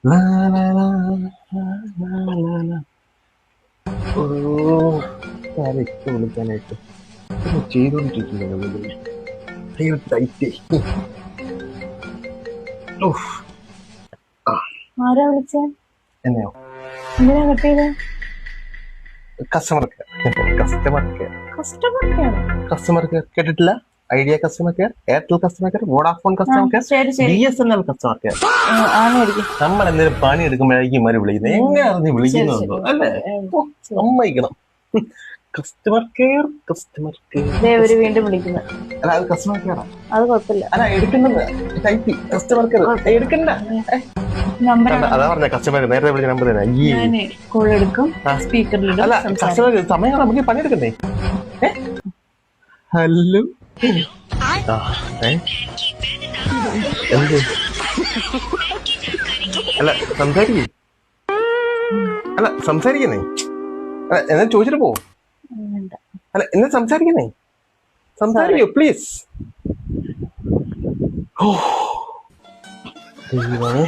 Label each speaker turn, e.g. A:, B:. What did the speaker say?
A: ലാ, ലാ, ലാ, ലാ, ലാ, ലാ, ലാ. ഓ ഞാനെ ഇപ്പൊ വിളിക്കാനായിട്ട് ചെയ്തോണ്ടിരിക്കുന്നത് അയ്യോ ടൈറ്റ്. ഓഹ്. ആ
B: ആരാ വിളിച്ചേ?
A: എന്നെയോ?
B: എന്തിനാ കട്ട് ചെയ്തേ?
A: Customer care. Customer care.
B: Customer care.
A: Customer care കേട്ടിട്ടില്ല? Idea customer care, Airtel customer care, Vodafone customer care,
B: ശരി ശരി.
A: BSNL customer care.
B: ആണായിരിക്കും.
A: നമ്മൾ എന്തെങ്കിലും പണി എടുക്കുമ്പോഴായിരിക്കും ഇമാര് വിളിക്കുന്നത്. എങ്ങനെയാണ് നീ വിളിക്കുന്നുണ്ടോ അല്ലേ? സമ്മതിക്കണം. Customer care, customer care.
B: ഇവര് വീണ്ടും വിളിക്കുന്നത്.
A: അല്ല അത് കസ്റ്റമർ കെയറാ.
B: അത് കുഴപ്പമില്ല.
A: അല്ല എടുക്കുന്നത് ടൈപ്പ് കസ്റ്റമർ കെയർ എടുക്കണ്ട.
B: നമ്പർ
A: അതാ പറഞ്ഞ കസ്റ്റമർ നേരത്തെ വിളിച്ച നമ്പർ തന്നെ.
B: ഞാന് കോൾ എടുക്കും, സ്പീക്കറിലിടും.
A: അല്ല കസ്റ്റമർ സമയം നമുക്ക് പണിയെടുക്കണ്ടേ? ഹലോ എന്ത്? അല്ല സംസാരിക്കേ. അല്ല സംസാരിക്കുന്നേ. അല്ല എന്നാ ചോദിച്ചിട്ട് പോവും. അല്ല എന്നാ സംസാരിക്കുന്നേ. സംസാരിക്കോ പ്ലീസ്. ഓ ദൈവമേ.